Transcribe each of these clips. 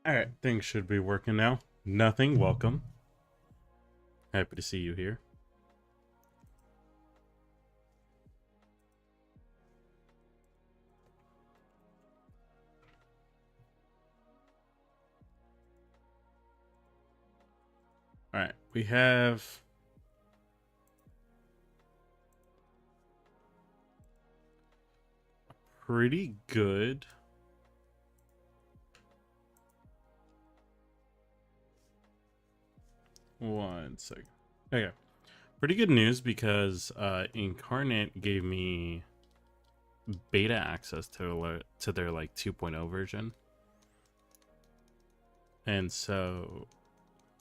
Alright, things should be working now. Nothing, welcome. Happy to see you here. Alright, we have pretty good. One second. Okay. Pretty good news because Incarnate gave me beta access to their like 2.0 version. And so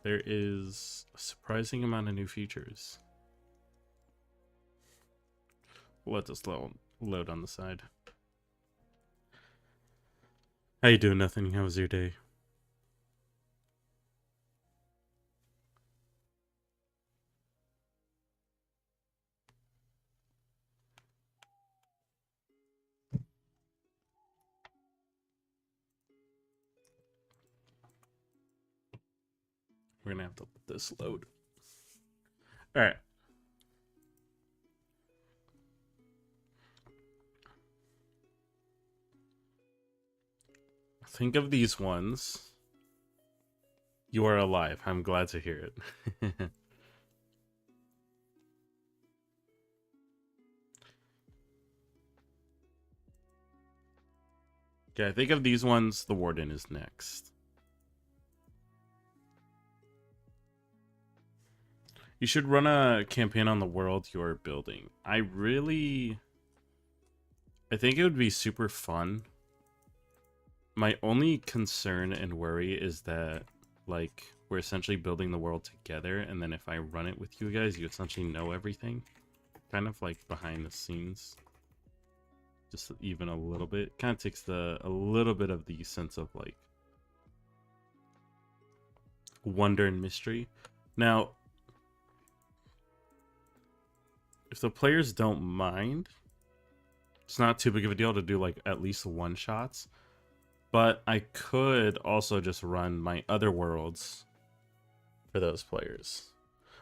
there is a surprising amount of new features. Let this load on the side. How you doing? Nothing. How was your day? We're gonna have to let this load. All right. Think of these ones. You are alive. I'm glad to hear it. Okay, think of these ones. The Warden is next. You should run a campaign on the world you're building. I think it would be super fun. My only concern and worry is that, like, we're essentially building the world together, and then if I run it with you guys, you essentially know everything. Kind of like behind the scenes. Just even a little bit. Kind of takes a little bit of the sense of, like, wonder and mystery. Now, if the players don't mind, it's not too big of a deal to do, like, at least one shots. But I could also just run my other worlds for those players.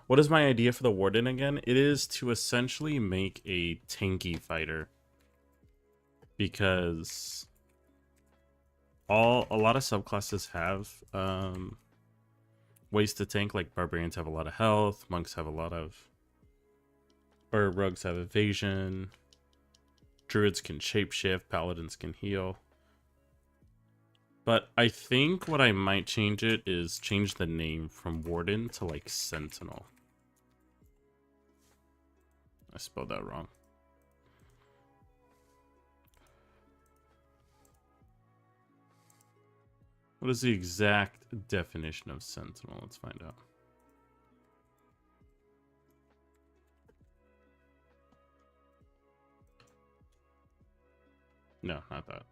What is my idea for the Warden again? It is to essentially make a tanky fighter. Because a lot of subclasses have ways to tank, like barbarians have a lot of health, monks have a lot of, or rogues have evasion, druids can shapeshift, paladins can heal. But I think what I might change it is change the name from Warden to like Sentinel. I spelled that wrong. What is the exact definition of Sentinel? Let's find out. No, not that.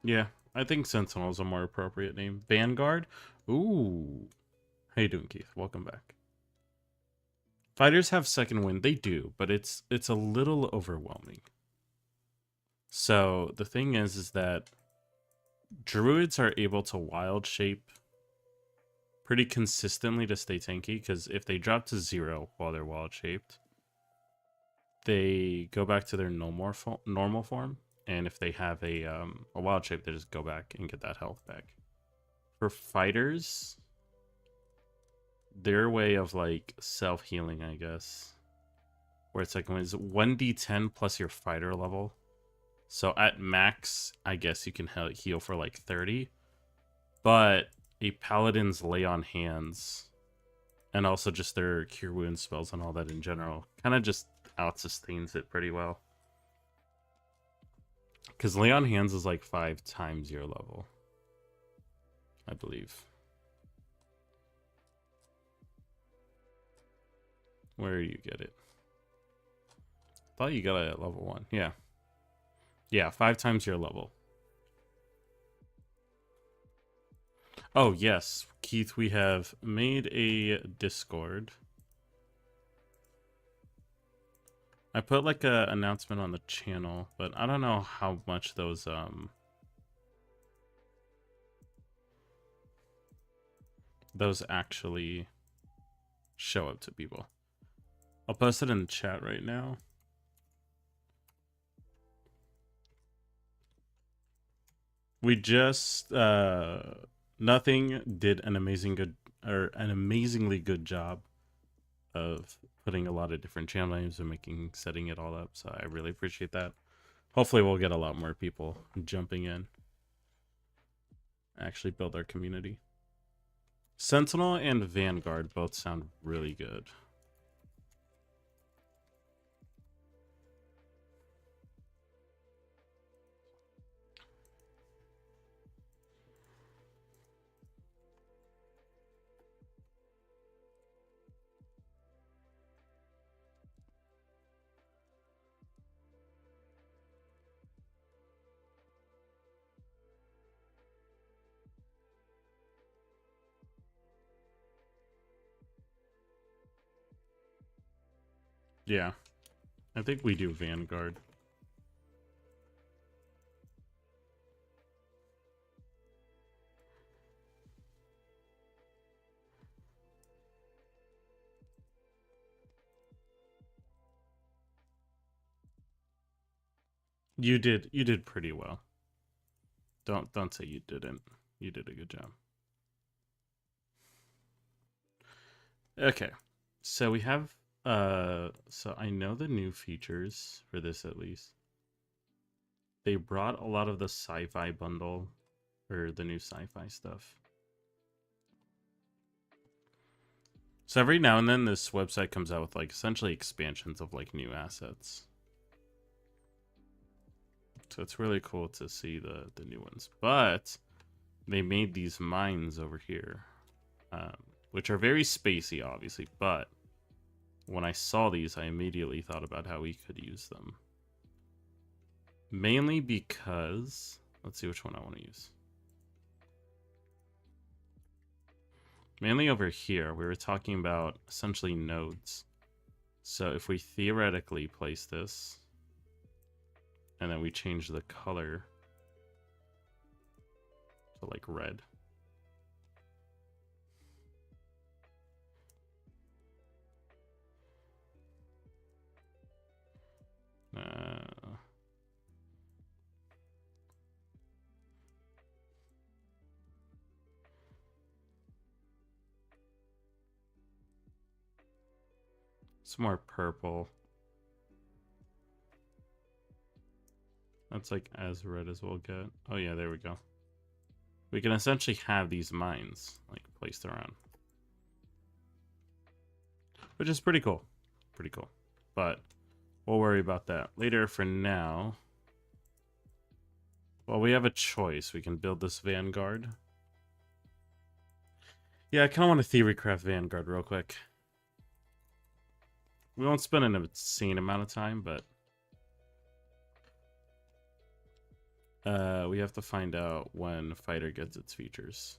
Yeah, I think Sentinel is a more appropriate name. Vanguard? Ooh. How you doing, Keith? Welcome back. Fighters have second wind. They do, but it's a little overwhelming. So the thing is that druids are able to wild shape pretty consistently to stay tanky, because if they drop to 0 while they're wild shaped, they go back to their normal form, and if they have a wild shape, they just go back and get that health back. For fighters, their way of like self-healing, I guess, where it's like when it's 1d10 plus your fighter level. So at max, I guess you can heal for like 30, but a paladin's lay on hands and also just their cure wounds spells and all that in general kind of just out sustains it pretty well. Because lay on hands is like 5 times your level, I believe. Where do you get it? Thought you got it at level 1. Yeah. Yeah, 5 times your level. Oh, yes. Keith, we have made a Discord. I put like a announcement on the channel, but I don't know how much those actually show up to people. I'll post it in the chat right now. We just Nothing did an amazingly good job of putting a lot of different channel names and setting it all up. So I really appreciate that. Hopefully we'll get a lot more people jumping in. Actually build our community. Sentinel and Vanguard both sound really good. Yeah, I think we do Vanguard. You did pretty well. Don't say you didn't. You did a good job. Okay. So we have so I know the new features for this at least. They brought a lot of the sci-fi bundle or the new sci-fi stuff. So every now and then this website comes out with like essentially expansions of like new assets. So it's really cool to see the new ones. But they made these mines over here, which are very spacey, obviously. But when I saw these, I immediately thought about how we could use them. Mainly because, let's see which one I want to use. Mainly over here, we were talking about essentially nodes. So if we theoretically place this, and then we change the color to like red. Some more purple. That's like as red as we'll get. Oh yeah, there we go. We can essentially have these mines like placed around, which is pretty cool. Pretty cool. But we'll worry about that later. For now, well, we have a choice. We can build this Vanguard. Yeah, I kind of want to theory craft Vanguard real quick. We won't spend an obscene amount of time, but we have to find out when Fighter gets its features.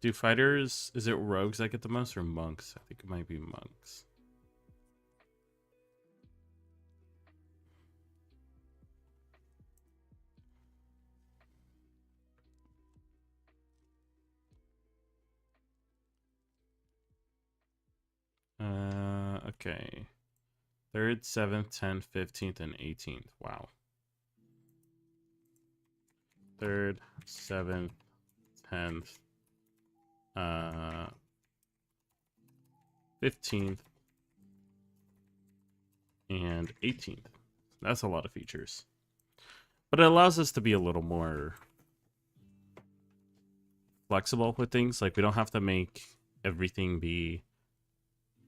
Do fighters, is it rogues that get the most or monks? I think it might be monks. Okay. 3rd, 7th, 10th, 15th, and 18th. Wow. 3rd, 7th, 10th, 15th, and 18th. That's a lot of features. But it allows us to be a little more flexible with things. Like, we don't have to make everything be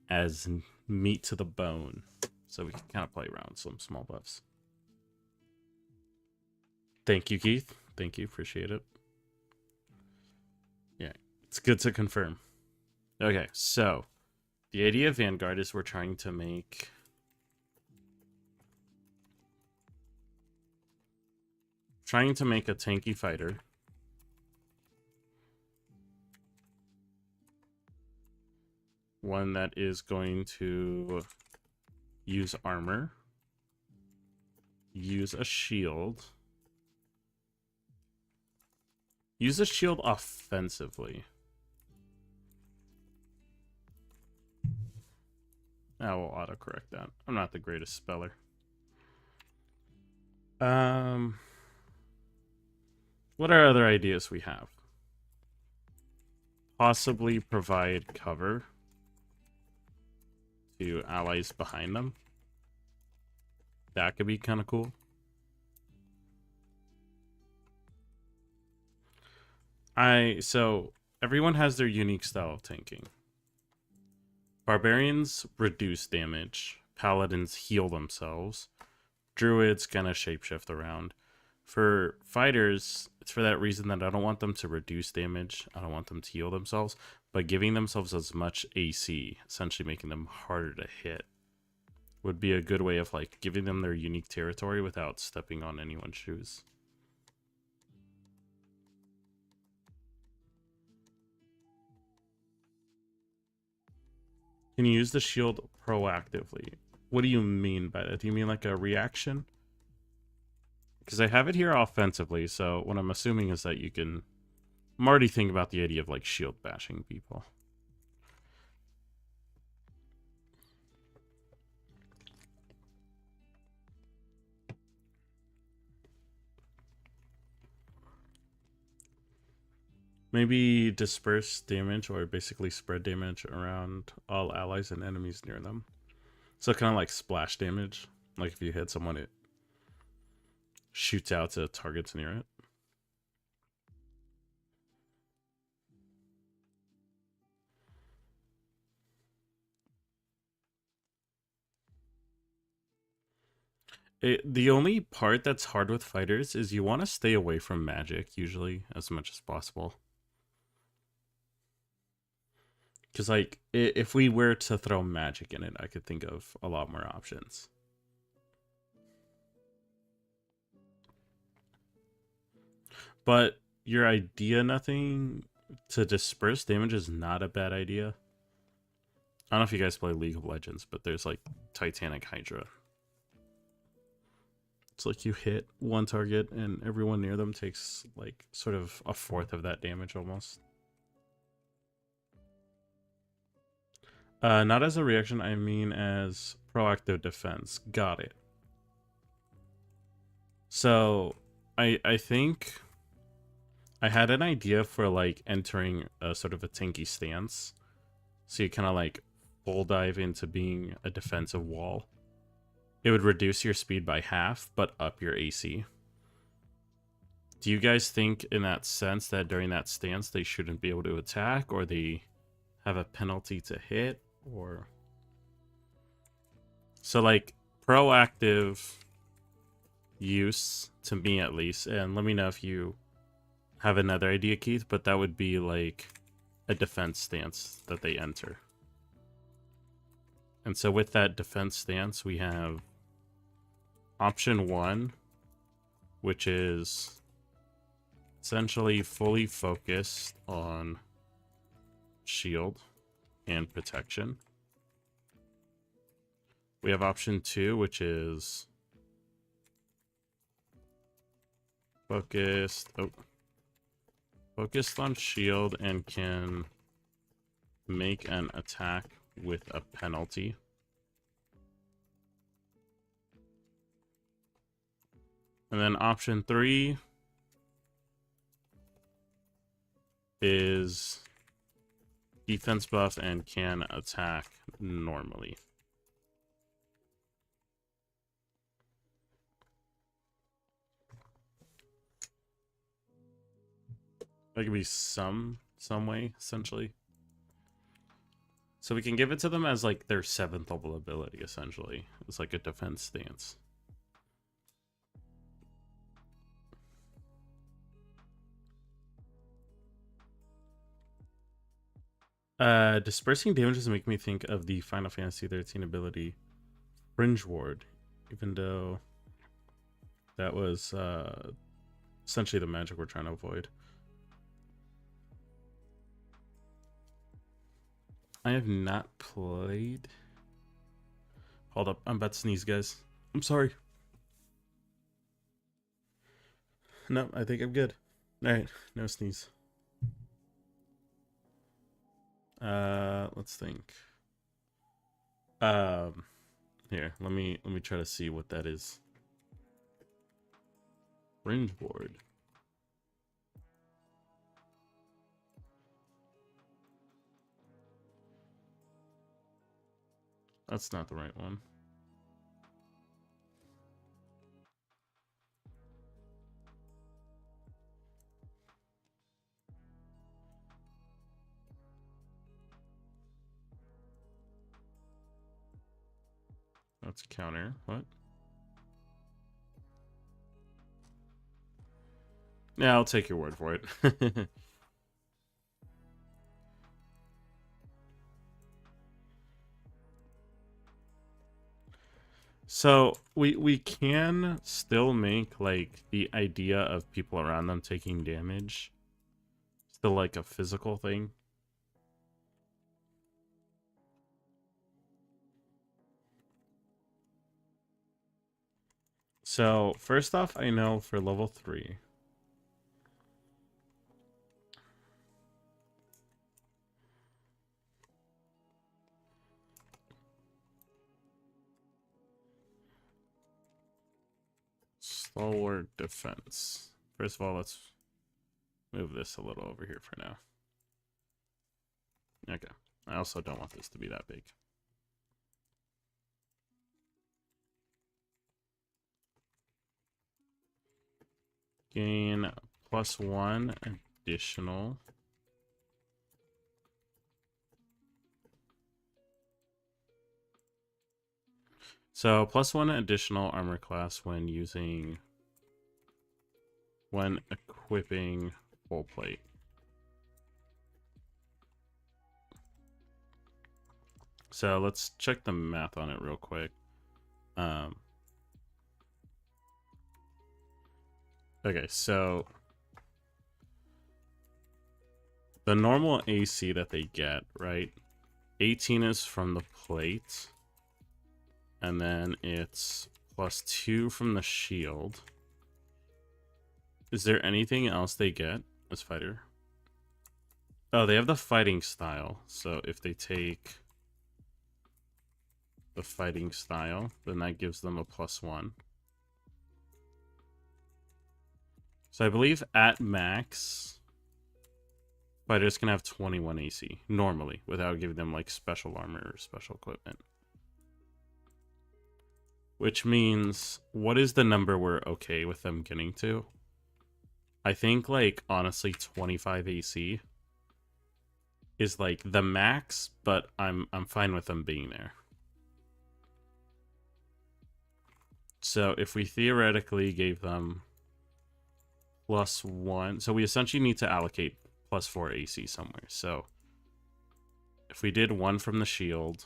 as meat to the bone. So we can kind of play around with some small buffs. Thank you, Keith. Thank you. Appreciate it. Yeah, it's good to confirm. Okay, so the idea of Vanguard is we're trying to make a tanky fighter. one that is going to use armor, use a shield, use a shield offensively. I will autocorrect that. I'm not the greatest speller. What are other ideas we have? Possibly provide cover to allies behind them. That could be kind of cool. So everyone has their unique style of tanking. Barbarians reduce damage. Paladins heal themselves. Druids kind of shapeshift around. For fighters, it's for that reason that I don't want them to reduce damage. I don't want them to heal themselves, but giving themselves as much AC, essentially making them harder to hit, would be a good way of like giving them their unique territory without stepping on anyone's shoes. Can you use the shield proactively? What do you mean by that? Do you mean like a reaction? Because I have it here offensively, so what I'm assuming is that you can... I'm already thinking about the idea of like shield bashing people. Maybe disperse damage or basically spread damage around all allies and enemies near them. So kind of like splash damage. Like if you hit someone, it shoots out to targets near it. The only part that's hard with fighters is you want to stay away from magic, usually, as much as possible. Because, like, if we were to throw magic in it, I could think of a lot more options. But your idea, nothing to disperse damage is not a bad idea. I don't know if you guys play League of Legends, but there's, like, Titanic Hydra. It's like you hit one target and everyone near them takes, like, sort of a fourth of that damage almost. Not as a reaction, I mean as proactive defense. Got it. So, I think I had an idea for, like, entering a sort of a tanky stance. So you kind of, like, full dive into being a defensive wall. It would reduce your speed by half, but up your AC. Do you guys think, in that sense, that during that stance they shouldn't be able to attack, or they have a penalty to hit, or... So, like, proactive use, to me at least, and let me know if you have another idea, Keith, but that would be, like, a defense stance that they enter. And so with that defense stance, we have option 1, which is essentially fully focused on shield and protection. We have option 2, which is focused on shield and can make an attack with a penalty. And then option 3 is defense buff and can attack normally. That could be some way, essentially. So we can give it to them as like their 7th level ability, essentially. It's like a defense stance. Dispersing damage doesn't make me think of the Final Fantasy 13 ability Fringe Ward, even though that was essentially the magic we're trying to avoid. I have not played. Hold up, I'm about to sneeze, guys. I'm sorry. No, I think I'm good. Alright, no sneeze. Let's think. Here, let me try to see what that is. Fringe board. That's not the right one. That's counter. What? Yeah, I'll take your word for it. So we can still make like the idea of people around them taking damage still like a physical thing. So first off, I know for level 3. Stalwart defense. First of all, let's move this a little over here for now. Okay. I also don't want this to be that big. Gain +1 additional. So +1 additional armor class when equipping full plate. So let's check the math on it real quick. Okay, so the normal AC that they get, right? 18 is from the plate. And then it's +2 from the shield. Is there anything else they get as fighter? Oh, they have the fighting style. So if they take the fighting style, then that gives them a +1. So I believe at max, fighters can have 21 AC normally without giving them like special armor or special equipment. Which means, what is the number we're okay with them getting to? I think, like, honestly, 25 AC is like the max, but I'm fine with them being there. So if we theoretically gave them +1, so we essentially need to allocate +4 AC somewhere. So if we did 1 from the shield,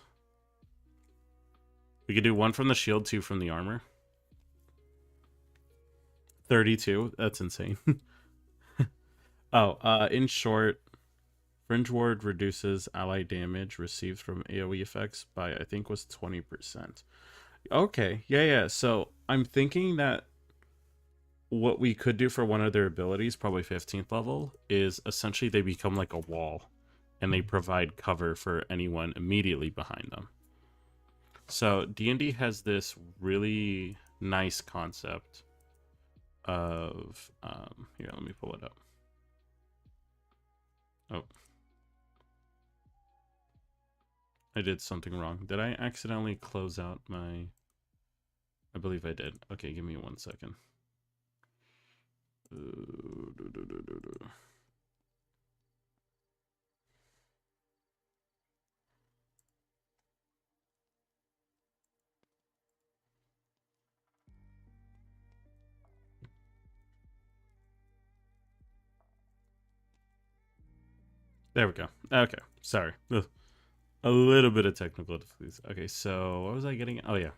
we could do 1 from the shield, 2 from the armor. 32, that's insane. In short, Fringe Ward reduces ally damage received from AoE effects by, I think, was 20%. Okay, yeah. So I'm thinking that what we could do for one of their abilities, probably 15th level, is essentially they become like a wall, and they provide cover for anyone immediately behind them. So D&D has this really nice concept of... here, let me pull it up. Oh. I did something wrong. Did I accidentally close out my... I believe I did. Okay, give me 1 second. There we go. Okay, sorry. Ugh. A little bit of technical difficulties. Okay, so what was I getting? Oh, yeah.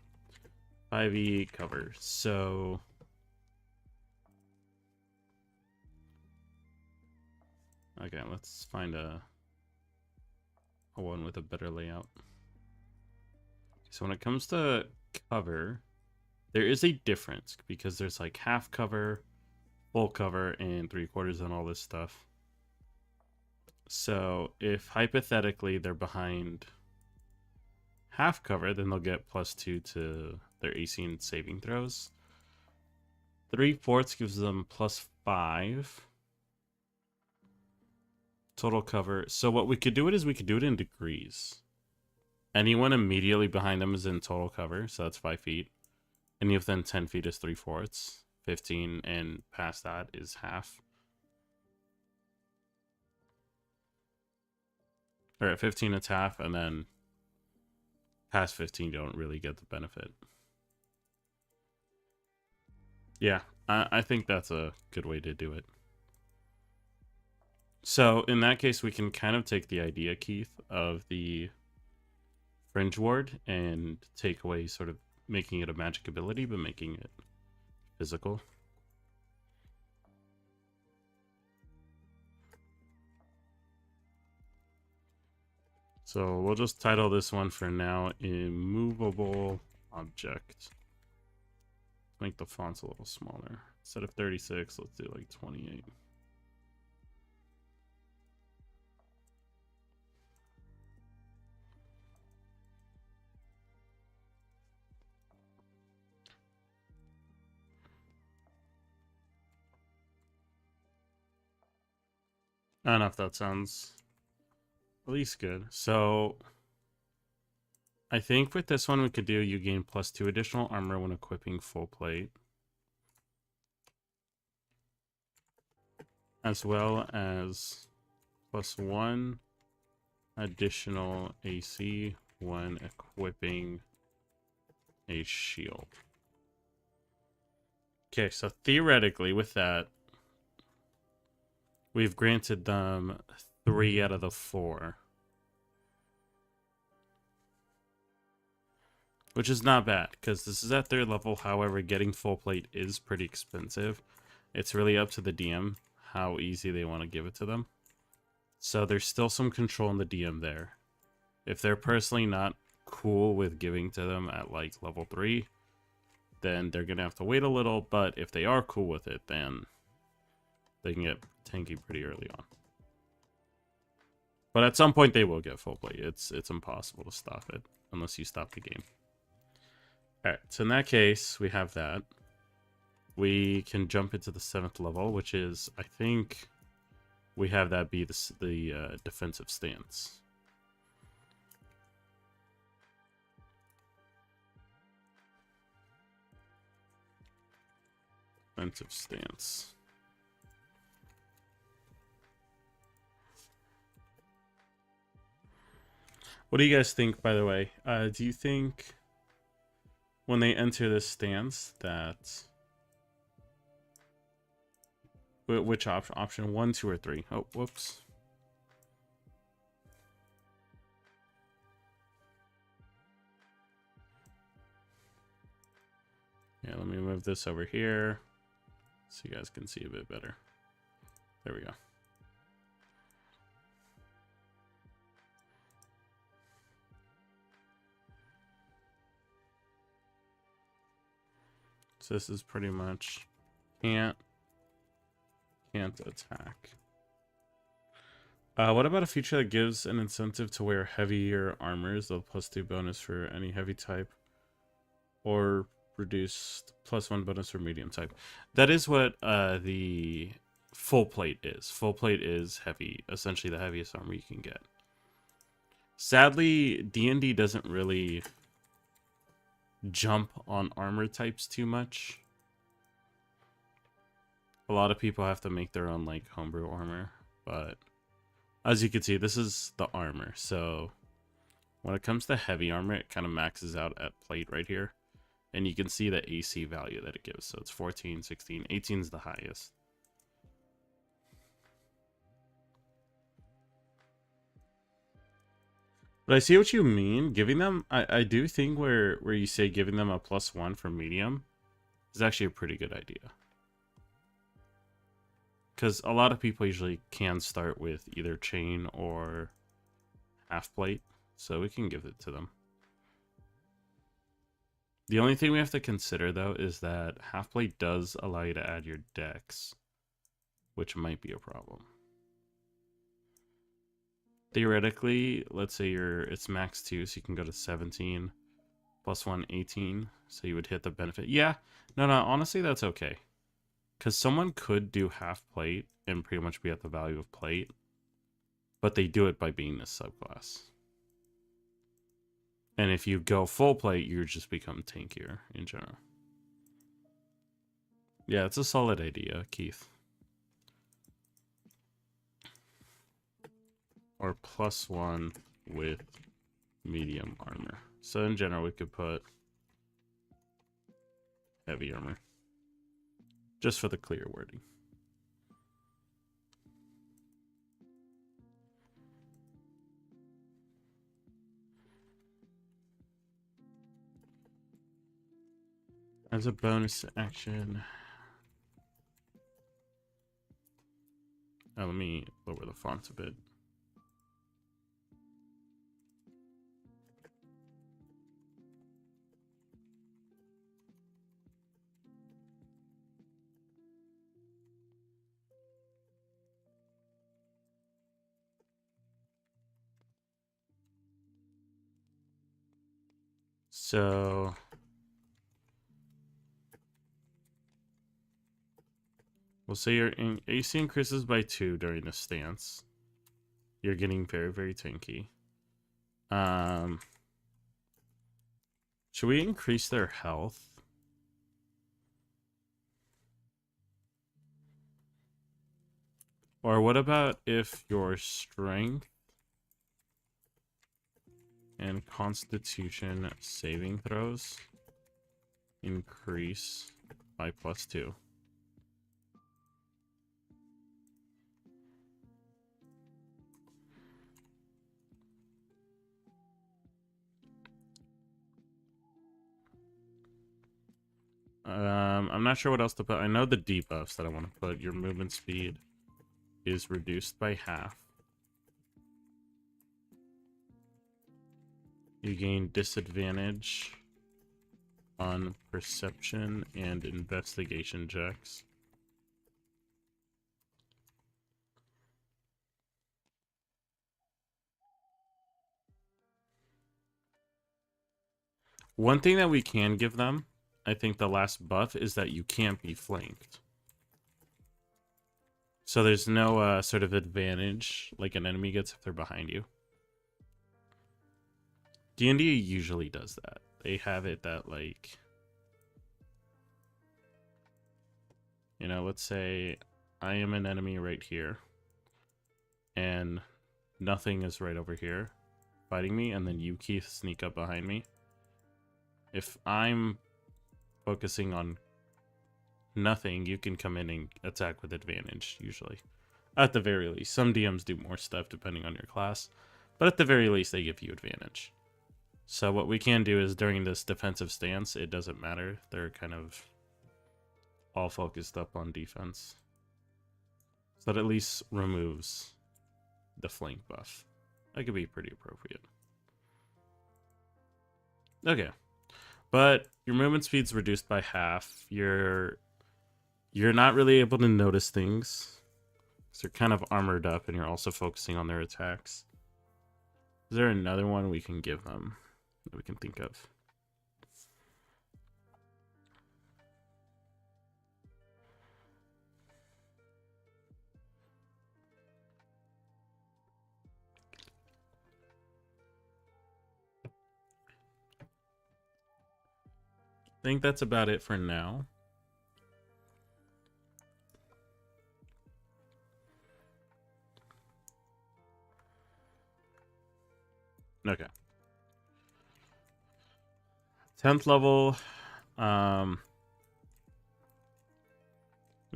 5e cover. So... okay, let's find a one with a better layout. So when it comes to cover, there is a difference because there's like half cover, full cover, and 3/4 and all this stuff. So if hypothetically they're behind half cover, then they'll get +2 to their AC and saving throws. 3/4 gives them +5 total cover. So what we could do is we could do it in degrees. Anyone immediately behind them is in total cover, so that's 5 feet. Any of them 10 feet is 3/4. 15 and past that is half. Or at 15 it's half, and then past 15 you don't really get the benefit. Yeah, I think that's a good way to do it. So in that case, we can kind of take the idea, Keith, of the Fringe Ward and take away sort of making it a magic ability, but making it physical. So we'll just title this one for now Immovable Object. Make the fonts a little smaller. Instead of 36, let's do like 28. I don't know if that sounds at least good. So I think with this one we could do you gain +2 additional armor when equipping full plate, as well as +1 additional AC when equipping a shield. Okay, so theoretically with that, we've granted them 3 out of the 4. Which is not bad, because this is at 3rd level. However, getting full plate is pretty expensive. It's really up to the DM how easy they want to give it to them. So there's still some control in the DM there. If they're personally not cool with giving to them at like level 3, then they're going to have to wait a little. But if they are cool with it, then they can get tanky pretty early on. But at some point they will get full plate. It's impossible to stop it unless you stop the game. Alright, so in that case, we have that. We can jump into the 7th level, which is, I think, we have that be the defensive stance. Defensive stance. What do you guys think, by the way? Do you think when they enter this stance that... Which option? Option 1, 2, or 3? Oh, whoops. Yeah, let me move this over here so you guys can see a bit better. There we go. So this is pretty much can't attack. What about a feature that gives an incentive to wear heavier armors, the +2 bonus for any heavy type, or reduced +1 bonus for medium type? That is what the full plate is. Full plate is heavy, essentially the heaviest armor you can get. Sadly, D&D doesn't really jump on armor types too much. A lot of people have to make their own like homebrew armor, but as you can see, this is the armor. So when it comes to heavy armor, it kind of maxes out at plate right here, and you can see the AC value that it gives. So it's 14, 16, 18 is the highest. But I see what you mean. Giving them, I do think where you say giving them a +1 for medium is actually a pretty good idea. Because a lot of people usually can start with either chain or half plate, so we can give it to them. The only thing we have to consider, though, is that half plate does allow you to add your dex, which might be a problem. Theoretically, let's say it's max 2, so you can go to 17 plus 1, 18, so you would hit the benefit. Yeah, no, honestly, that's okay. Because someone could do half plate and pretty much be at the value of plate, but they do it by being this subclass. And if you go full plate, you just become tankier in general. Yeah, it's a solid idea, Keith. Or +1 with medium armor. So in general, we could put heavy armor. Just for the clear wording. As a bonus action. Oh, let me lower the font a bit. So we'll say your AC increases by 2 during the stance. You're getting very, very tanky. Should we increase their health? Or what about if your strength and constitution saving throws increase by +2? I'm not sure what else to put. I know the debuffs that I want to put. Your movement speed is reduced by half. You gain disadvantage on perception and investigation checks. One thing that we can give them, I think the last buff, is that you can't be flanked. So there's no sort of advantage like an enemy gets if they're behind you. D&D usually does that. They have it that, like, you know, let's say I am an enemy right here and nothing is right over here fighting me, and then you, Keith, sneak up behind me. If I'm focusing on nothing, you can come in and attack with advantage, usually. At the very least. Some DMs do more stuff depending on your class, but at the very least, they give you advantage. So what we can do is during this defensive stance, it doesn't matter. They're kind of all focused up on defense. So that at least removes the flank buff. That could be pretty appropriate. Okay. But your movement speed's reduced by half. You're not really able to notice things. So you're kind of armored up and you're also focusing on their attacks. Is there another one we can give them that we can think of? I think that's about it for now. Okay. 10th level. We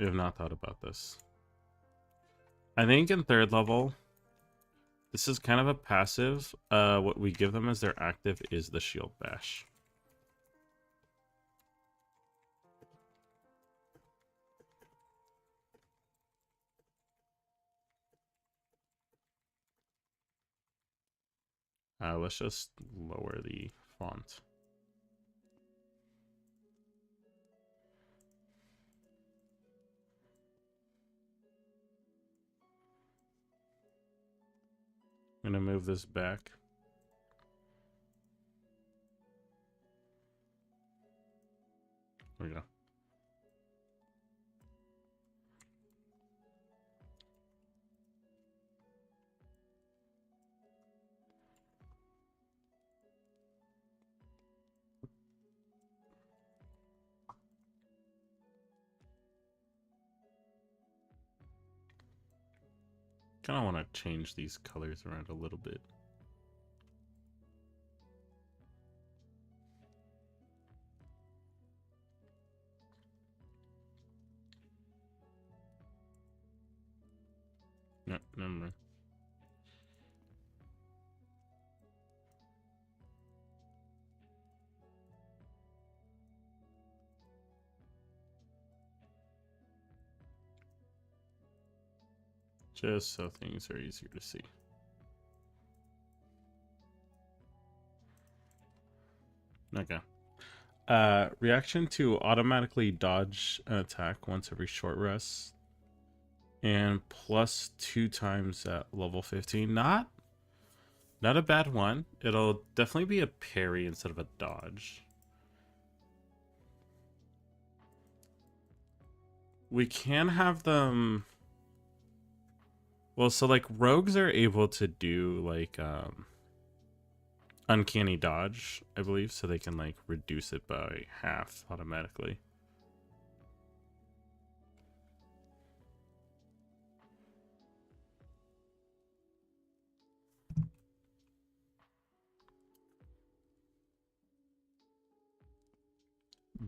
have not thought about this. I think in 3rd level, this is kind of a passive. What we give them as their active is the shield bash. Let's just lower the font. I'm gonna move this back. There we go. Kind of want to change these colors around a little bit. No, never mind. Just so things are easier to see. Okay. Reaction to automatically dodge an attack once every short rest. And plus 2 times at level 15. Not a bad one. It'll definitely be a parry instead of a dodge. We can have them... Well, so like rogues are able to do like uncanny dodge, I believe, so they can like reduce it by half automatically.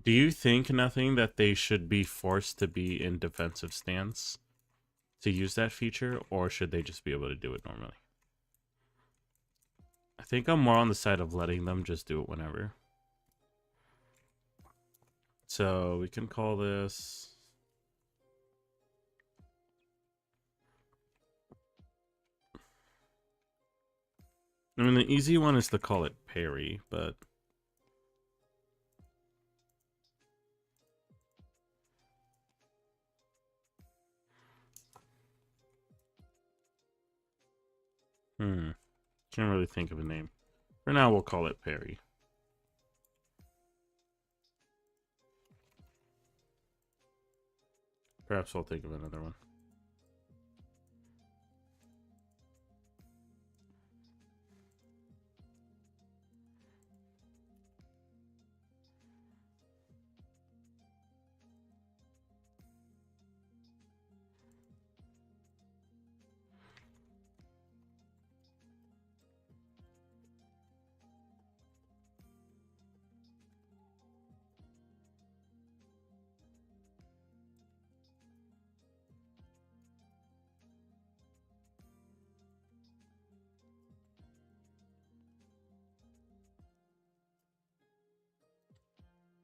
Do you think nothing that they should be forced to be in defensive stance to use that feature, or should they just be able to do it normally? I think I'm more on the side of letting them just do it whenever. So we can call this... I mean, the easy one is to call it parry, but... Can't really think of a name. For now, we'll call it parry. Perhaps I'll think of another one.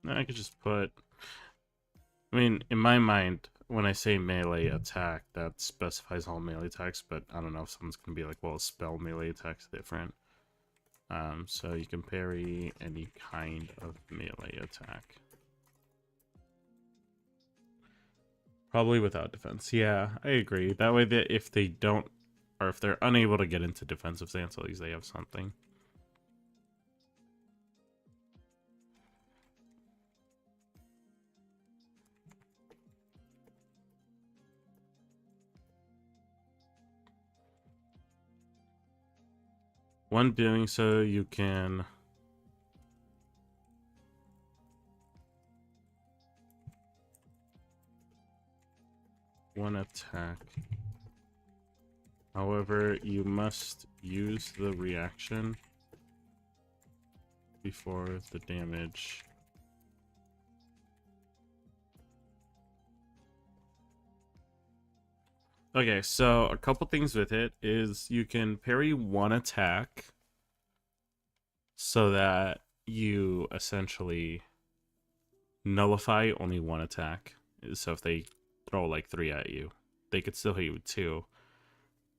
I could just put... I mean, in my mind, when I say melee attack, that specifies all melee attacks, but I don't know if someone's going to be like, well, spell melee attack's different. So you can parry any kind of melee attack. Probably without defense. Yeah, I agree. That way, that if they don't, or if they're unable to get into defensive stance, at least they have something. When doing so, you can... one attack. However, you must use the reaction before the damage. Okay, so a couple things with it is you can parry one attack so that you essentially nullify only one attack. So if they throw like 3 at you, they could still hit you with 2.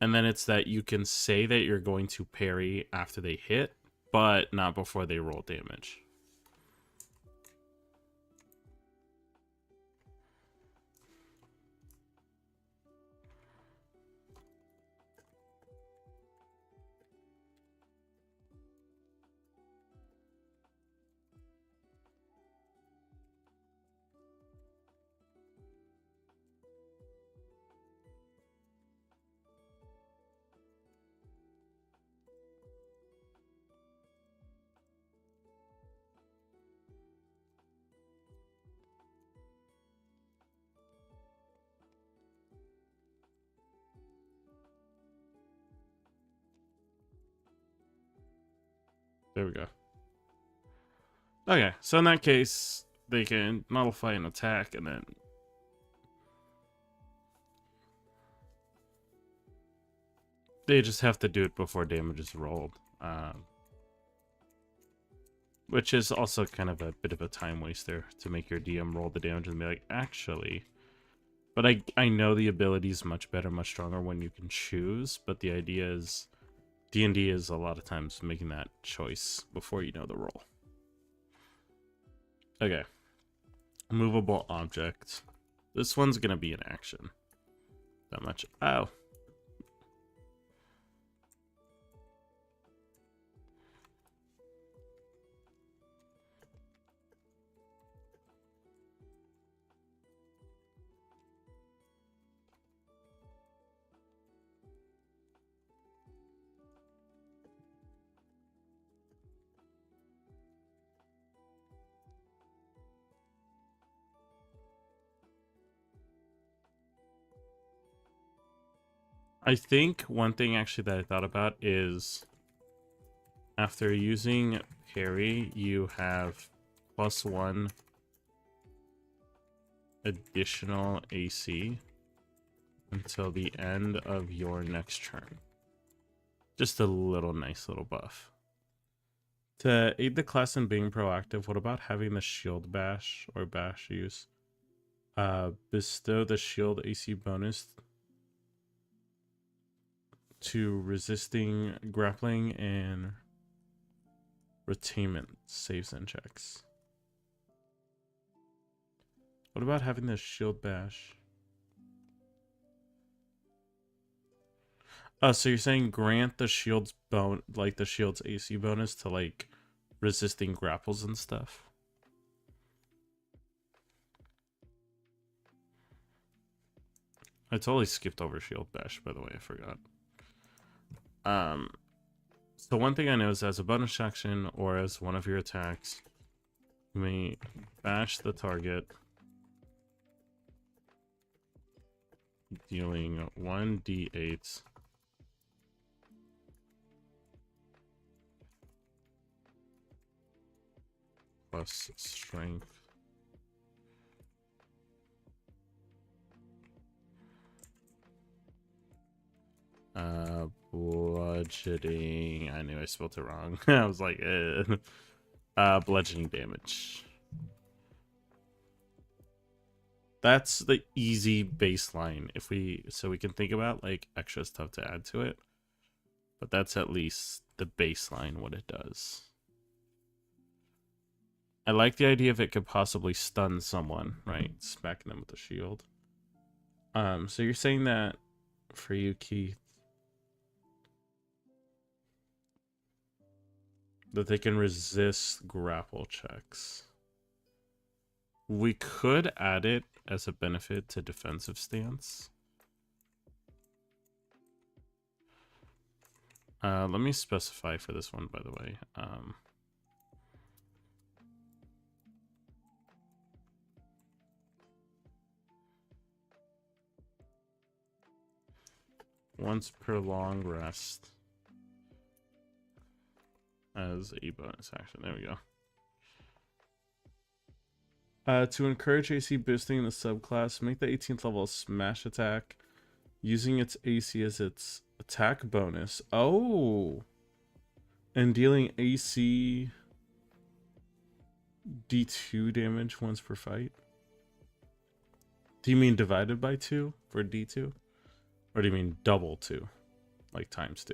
And then it's that you can say that you're going to parry after they hit, but not before they roll damage. There we go. Okay, so in that case, they can nullify an attack and then they just have to do it before damage is rolled. Which is also kind of a bit of a time waster to make your DM roll the damage and be like, actually. But I know the ability is much better, much stronger when you can choose, but the idea is D&D is a lot of times making that choice before you know the roll. Okay. Movable object. This one's going to be an action. That much. Oh. I think one thing actually that I thought about is after using parry, you have +1 additional AC until the end of your next turn. Just a little nice little buff. To aid the class in being proactive, what about having the shield bash or bash use? Bestow the shield AC bonus to resisting, grappling, and retainment saves and checks. What about having the shield bash? So you're saying grant the shield's the shield's AC bonus to like resisting grapples and stuff? I totally skipped over shield bash, by the way, I forgot. So one thing I know is as a bonus action or as one of your attacks, you may bash the target, dealing 1d8 plus strength. Bludgeoning. I knew I spelled it wrong. I was like, bludgeoning damage. That's the easy baseline. So we can think about like extra stuff to add to it, but that's at least the baseline what it does. I like the idea if it could possibly stun someone, right? Smacking them with the shield. So you're saying that for you, Keith, that they can resist grapple checks. We could add it as a benefit to defensive stance. Let me specify for this one, by the way. Once per long rest as a bonus action. There we go. To encourage AC boosting in the subclass, make the 18th level smash attack using its AC as its attack bonus. Oh! And dealing AC D2 damage once per fight. Do you mean divided by 2 for D2? Or do you mean double 2? like ×2.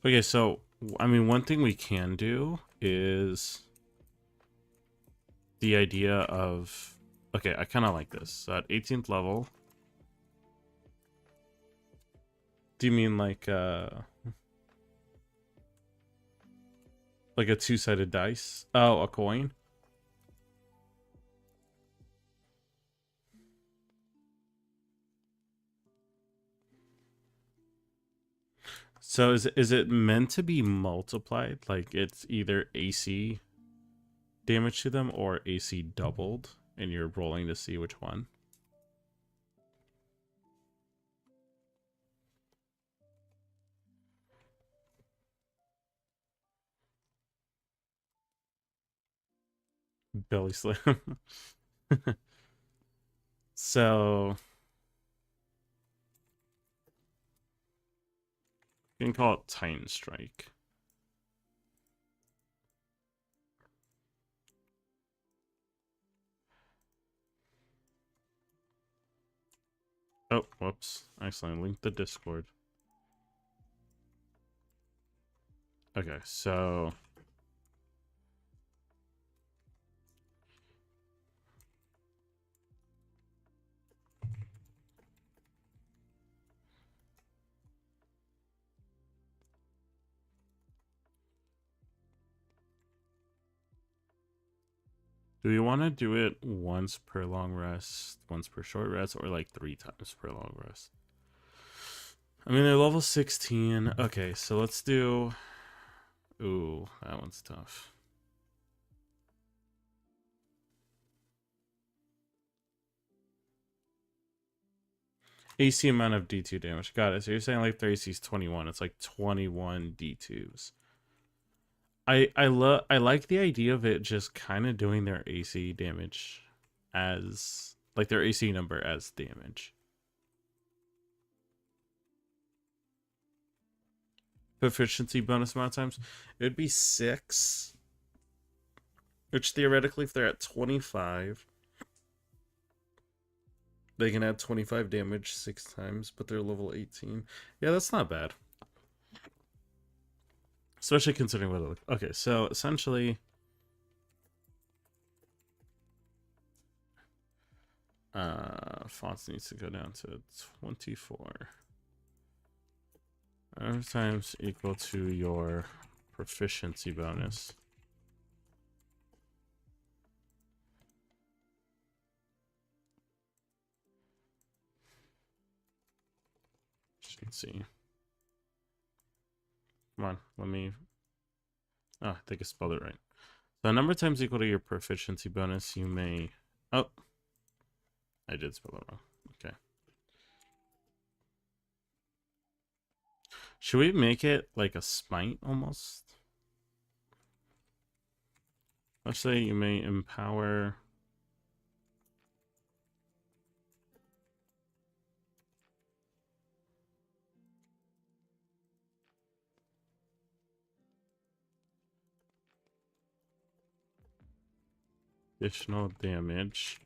Okay, so I mean, one thing we can do is the idea of, okay, I kind of like this. So at 18th level, do you mean like a two-sided dice? Oh, a coin? So is it meant to be multiplied? Like it's either AC damage to them or AC doubled, and you're rolling to see which one? Belly slam. So you can call it Titan Strike. Oh, whoops. I accidentally linked the Discord. Okay, so do we want to do it once per long rest, once per short rest, or like 3 times per long rest? I mean, they're level 16. Okay, so let's do... Ooh, that one's tough. AC amount of D2 damage. Got it. So you're saying like their AC is 21. It's like 21 D2s. I like the idea of it just kind of doing their AC damage as like their AC number as damage. Proficiency bonus amount of times. It would be 6. Which theoretically, if they're at 25, they can add 25 damage 6 times, but they're level 18. Yeah, that's not bad. Especially considering what it looks. Okay, so essentially, fonts needs to go down to 24. Times equal to your proficiency bonus. Let's see. Come on, let me... Oh, I think I spelled it right. So number times equal to your proficiency bonus, you may... Oh, I did spell it wrong. Okay. Should we make it like a smite almost? Let's say you may empower... additional damage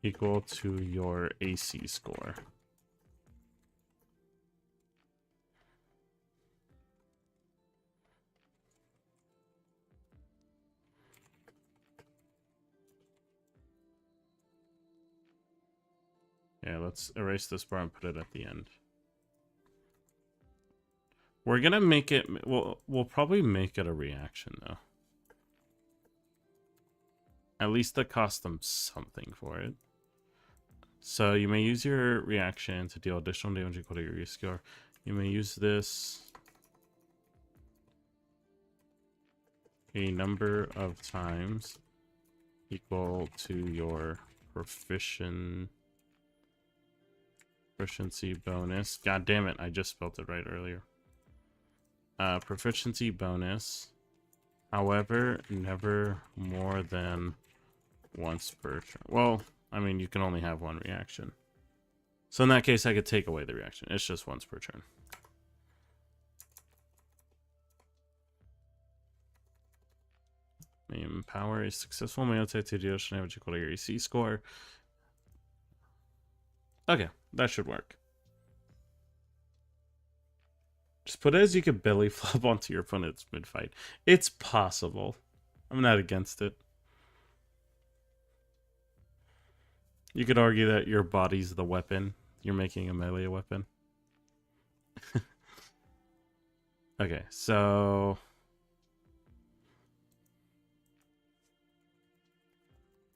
equal to your AC score. Yeah, let's erase this bar and put it at the end. We're gonna make it... We'll probably make it a reaction, though. At least that cost them something for it. So you may use your reaction to deal additional damage equal to your score. You may use this a number of times equal to your proficiency bonus. God damn it, I just spelled it right earlier. Proficiency bonus. However, never more than once per turn. Well, I mean, you can only have one reaction. So in that case, I could take away the reaction. It's just once per turn. Main power is successful melee attack to deal damage equal to your AC score. Okay, that should work. Just put it as you could belly flop onto your opponent's mid-fight. It's possible. I'm not against it. You could argue that your body's the weapon. You're making a melee weapon. Okay, so...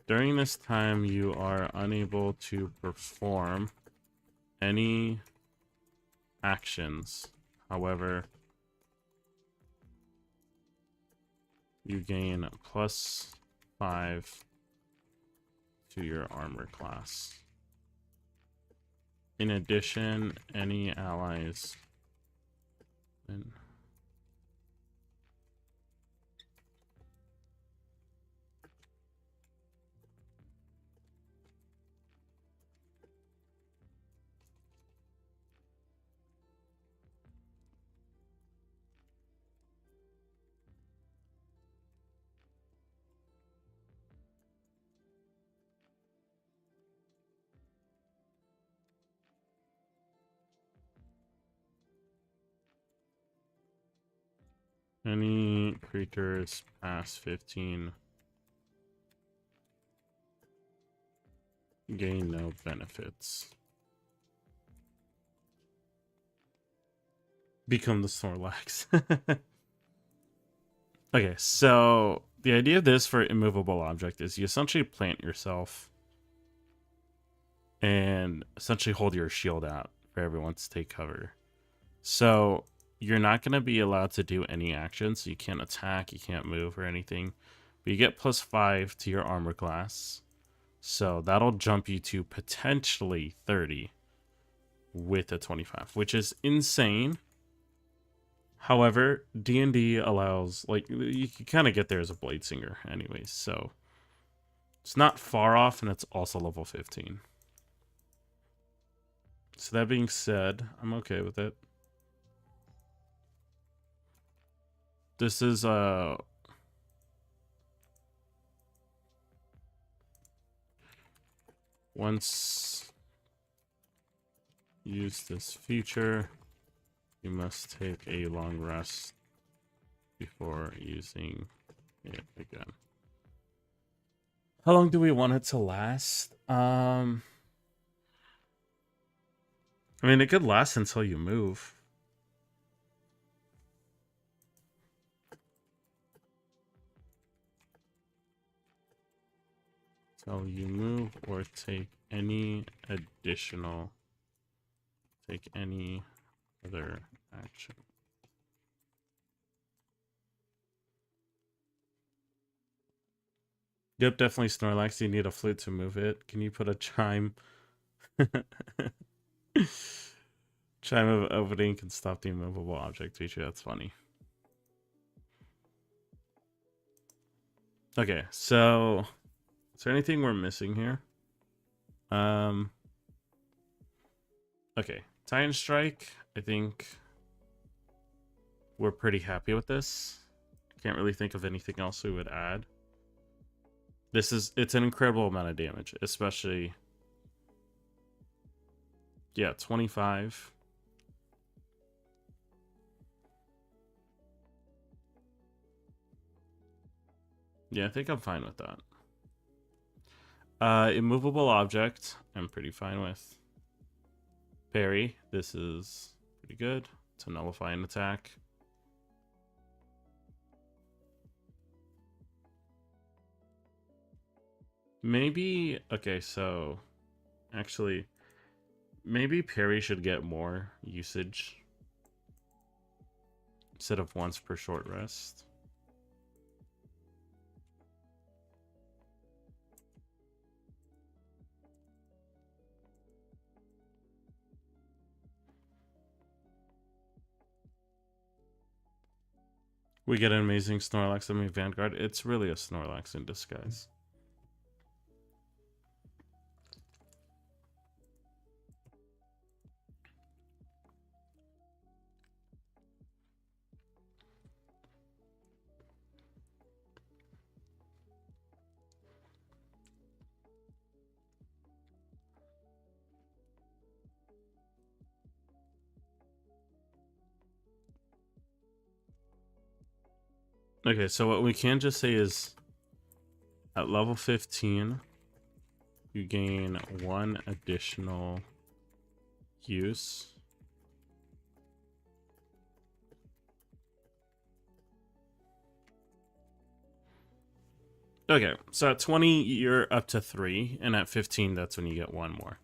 during this time, you are unable to perform any actions. However, you gain +5 to your armor class. In addition, any allies... and any creatures past 15 gain no benefits. Become the Snorlax. Okay, so the idea of this for immovable object is you essentially plant yourself and essentially hold your shield out for everyone to take cover. So you're not going to be allowed to do any actions. You can't attack, you can't move or anything. But you get +5 to your armor class. So that'll jump you to potentially 30 with a 25, which is insane. However, D&D allows, like, you can kind of get there as a Blade Singer anyways, so it's not far off, and it's also level 15. So that being said, I'm okay with it. This is once use this feature, you must take a long rest before using it again. How long do we want it to last? I mean, it could last until you move. So you move or take any other action. Yep, definitely Snorlax. You need a flute to move it. Can you put a chime? Chime of opening can stop the immovable object feature. That's funny. Okay, so is there anything we're missing here? Okay, Titan Strike. I think we're pretty happy with this. Can't really think of anything else we would add. It's an incredible amount of damage, especially, yeah, 25. Yeah, I think I'm fine with that. Immovable object, I'm pretty fine with. Parry, this is pretty good to nullify an attack. Maybe, okay, so actually, maybe parry should get more usage instead of once per short rest. We get an amazing Snorlax Enemy Vanguard. It's really a Snorlax in disguise. Okay, so what we can just say is at level 15, you gain 1 additional use. Okay, so at 20, you're up to 3, and at 15, that's when you get 1 more.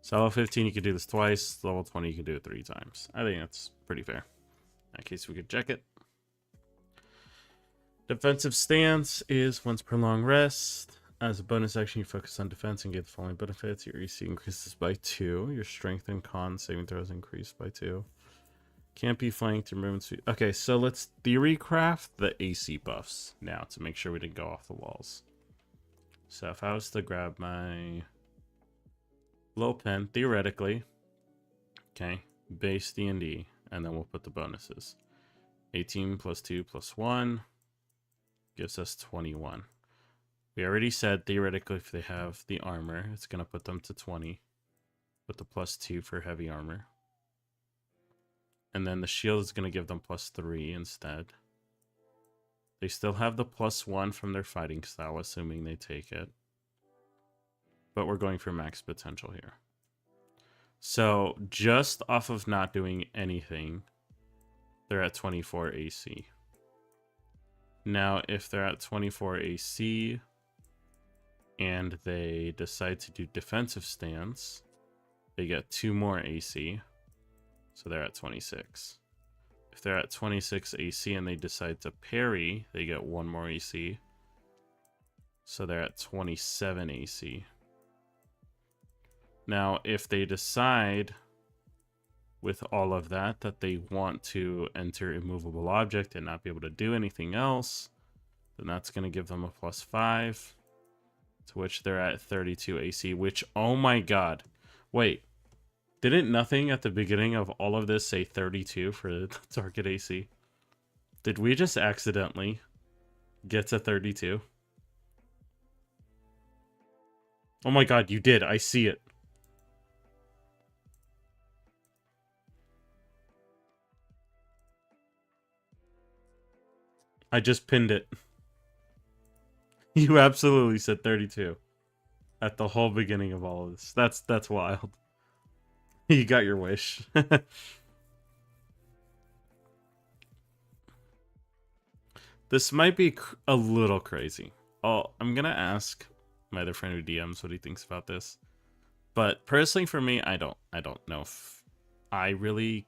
So level 15, you can do this twice. Level 20, you can do it 3 times. I think that's pretty fair. In that case, we could check it. Defensive stance is once per long rest. As a bonus action, you focus on defense and get the following benefits. Your AC increases by 2. Your strength and con saving throws increase by 2. Can't be flanked or movement speed. Okay, so let's theory craft the AC buffs now to make sure we didn't go off the walls. So if I was to grab my little pen, theoretically, okay, base D&D, and then we'll put the bonuses. 18 plus 2 plus 1 gives us 21. We already said theoretically if they have the armor, it's going to put them to 20 with the plus 2 for heavy armor. And then the shield is going to give them plus 3 instead. They still have the plus 1 from their fighting style, assuming they take it. But we're going for max potential here. So just off of not doing anything, they're at 24 AC. Now, if they're at 24 AC and they decide to do defensive stance, they get 2 more AC. So they're at 26. If they're at 26 AC and they decide to parry, they get 1 more AC. So they're at 27 AC. Now, if they decide with all of that they want to enter immovable object and not be able to do anything else, then that's going to give them a plus 5. To which they're at 32 AC, which, oh my god. Wait. Didn't nothing at the beginning of all of this say 32 for the target AC? Did we just accidentally get to 32? Oh my god, you did. I see it. I just pinned it. You absolutely said 32 at the whole beginning of all of this. That's wild. You got your wish. This might be a little crazy. I'm gonna ask my other friend who DMs what he thinks about this. But personally, for me, I don't know if I really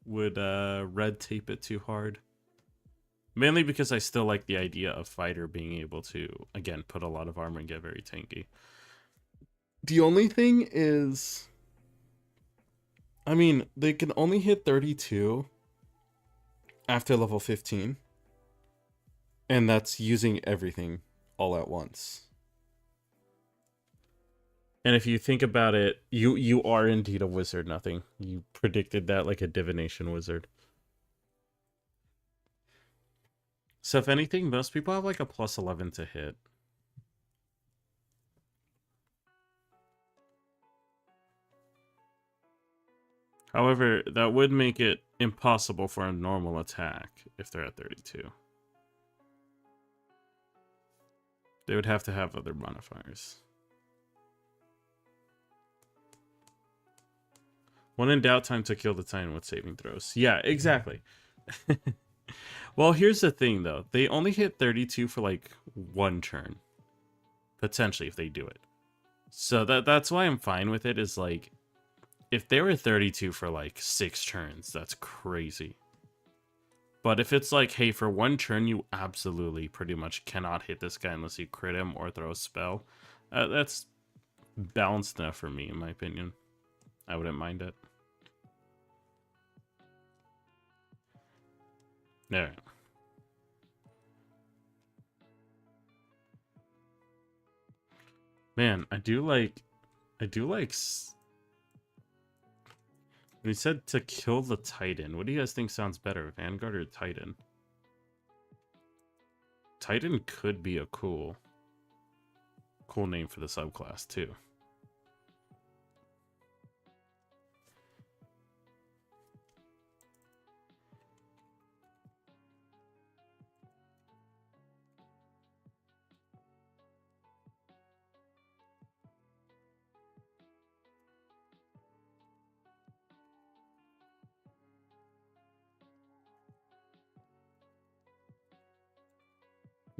would red tape it too hard. Mainly because I still like the idea of fighter being able to, again, put a lot of armor and get very tanky. The only thing is, I mean, they can only hit 32 after level 15. And that's using everything all at once. And if you think about it, you are indeed a wizard, nothing. You predicted that like a divination wizard. So if anything, most people have like a plus 11 to hit. However, that would make it impossible for a normal attack if they're at 32. They would have to have other modifiers. When in doubt, time to kill the Titan with saving throws. Yeah, exactly. Well, here's the thing, though. They only hit 32 for, like, 1 turn. Potentially, if they do it. So that's why I'm fine with it, is, like, if they were 32 for, like, 6 turns, that's crazy. But if it's like, hey, for 1 turn, you absolutely pretty much cannot hit this guy unless you crit him or throw a spell, that's balanced enough for me, in my opinion. I wouldn't mind it. There. Man, I do like when he said to kill the Titan. What do you guys think sounds better, Vanguard or Titan? Titan could be a cool name for the subclass too.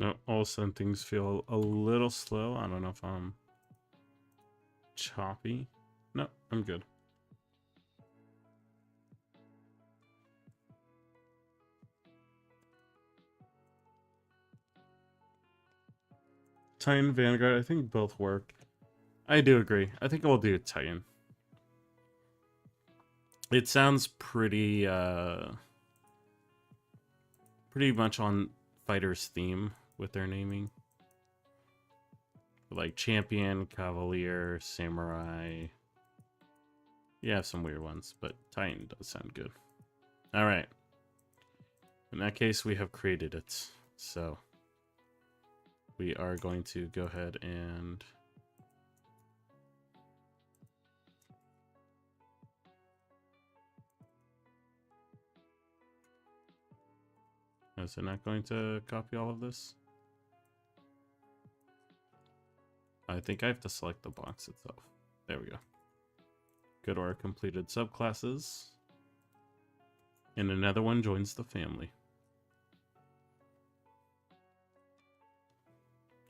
No, all of a sudden things feel a little slow. I don't know if I'm choppy. No, I'm good. Titan Vanguard, I think both work. I do agree. I think we'll do Titan. It sounds pretty pretty much on Fighter's theme with their naming. Like Champion, Cavalier, Samurai. You have some weird ones, but Titan does sound good. All right. In that case, we have created it. So we are going to go ahead and is it not going to copy all of this? I think I have to select the box itself. There we go. Go to our completed subclasses. And another one joins the family.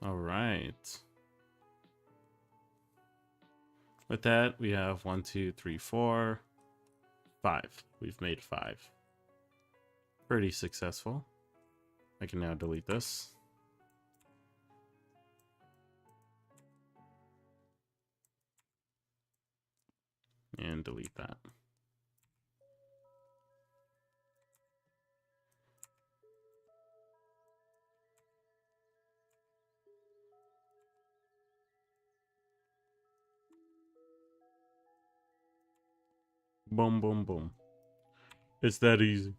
All right. With that, we have 1, 2, 3, 4, 5. We've made 5. Pretty successful. I can now delete this. And delete that. Boom, boom, boom. It's that easy.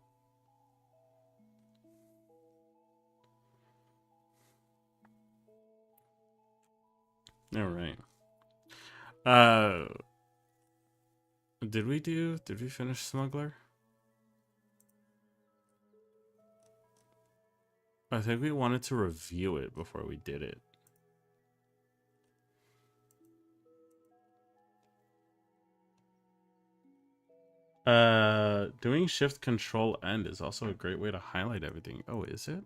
All right. Did we finish Smuggler? I think we wanted to review it before we did it. Doing Shift Control End is also a great way to highlight everything. Oh, is it?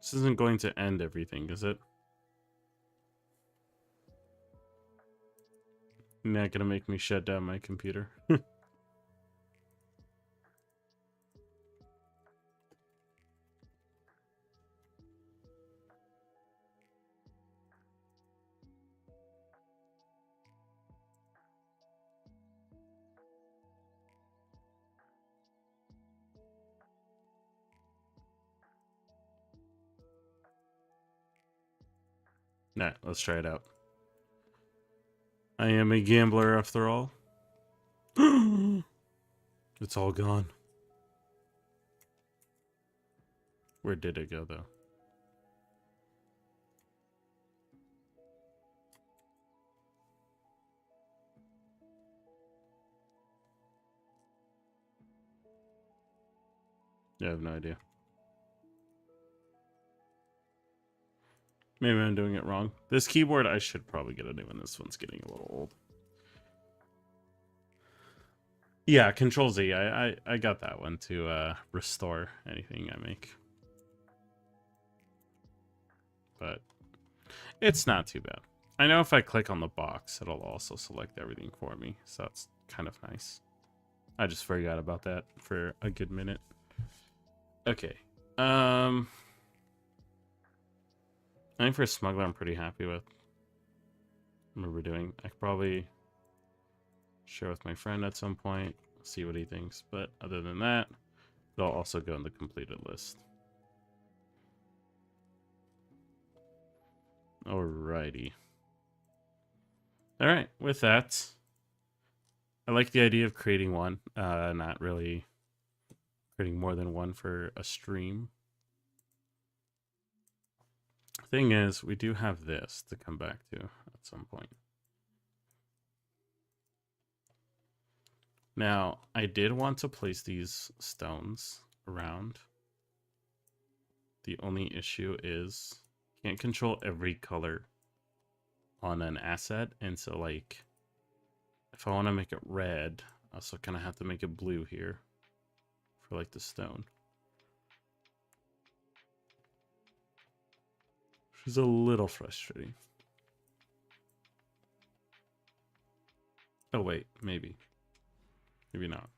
This isn't going to end everything, is it? Not gonna make me shut down my computer. Nah, let's try it out. I am a gambler after all. It's all gone. Where did it go, though? Yeah, I have no idea. Maybe I'm doing it wrong. This keyboard, I should probably get a new one. This one's getting a little old. Yeah, Control Z. I got that one to restore anything I make. But it's not too bad. I know if I click on the box, it'll also select everything for me. So that's kind of nice. I just forgot about that for a good minute. Okay. I think for Smuggler, I'm pretty happy with what we're doing. I could probably share with my friend at some point, see what he thinks. But other than that, it'll also go in the completed list. Alrighty. Alright, with that, I like the idea of creating one, not really creating more than one for a stream. Thing is, we do have this to come back to at some point. Now, I did want to place these stones around. The only issue is can't control every color on an asset, and so like if I want to make it red, I also kind of have to make it blue here for like the stone. Which is a little frustrating. Oh wait, maybe. Maybe not.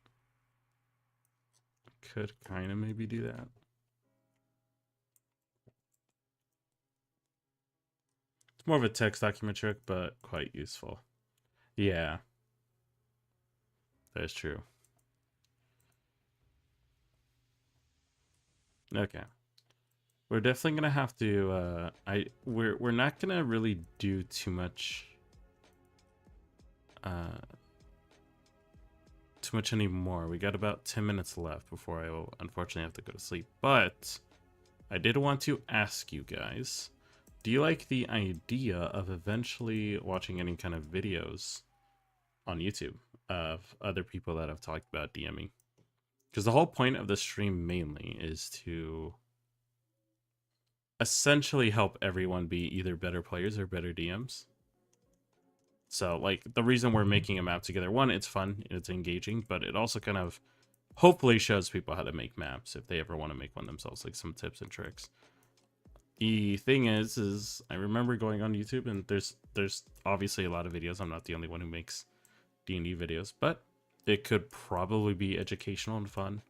Could kind of maybe do that. It's more of a text document trick, but quite useful. Yeah. That is true. Okay. We're definitely gonna have to we're not gonna really do too much anymore. We got about 10 minutes left before I will unfortunately have to go to sleep. But I did want to ask you guys, do you like the idea of eventually watching any kind of videos on YouTube of other people that have talked about DMing? Because the whole point of the stream mainly is to essentially help everyone be either better players or better DMs. So, like, the reason we're making a map together, one, it's fun, it's engaging, but it also kind of hopefully shows people how to make maps if they ever want to make one themselves, like some tips and tricks. The thing is I remember going on YouTube, and there's obviously a lot of videos. I'm not the only one who makes D&D videos, but it could probably be educational and fun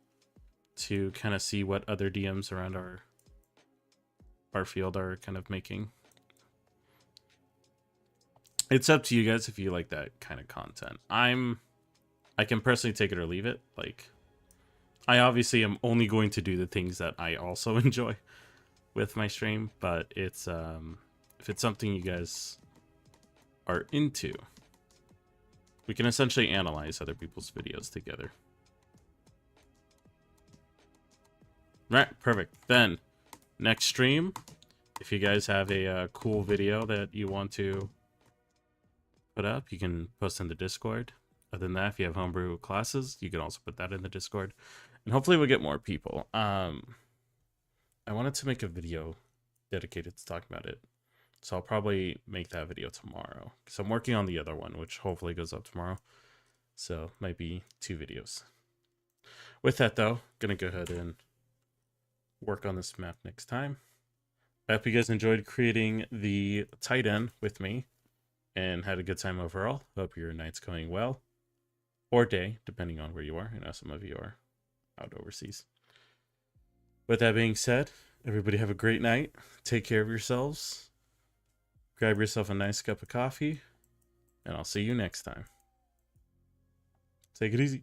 to kind of see what other DMs around our field are kind of making. It's up to you guys if you like that kind of content. I can personally take it or leave it. Like, I obviously am only going to do the things that I also enjoy with my stream, but it's if it's something you guys are into, we can essentially analyze other people's videos together. Right, perfect. Then next stream, if you guys have a cool video that you want to put up, you can post in the Discord. Other than that, if you have homebrew classes, you can also put that in the Discord, and hopefully we'll get more people. I wanted to make a video dedicated to talking about it, so I'll probably make that video tomorrow because I'm working on the other one, which hopefully goes up tomorrow. So might be 2 videos. With that though, gonna go ahead and work on this map next time. I hope you guys enjoyed creating the tight end with me and had a good time overall. Hope your night's going well, or day, depending on where you are. I know some of you are out overseas. With that being said, everybody have a great night. Take care of yourselves. Grab yourself a nice cup of coffee, and I'll see you next time. Take it easy.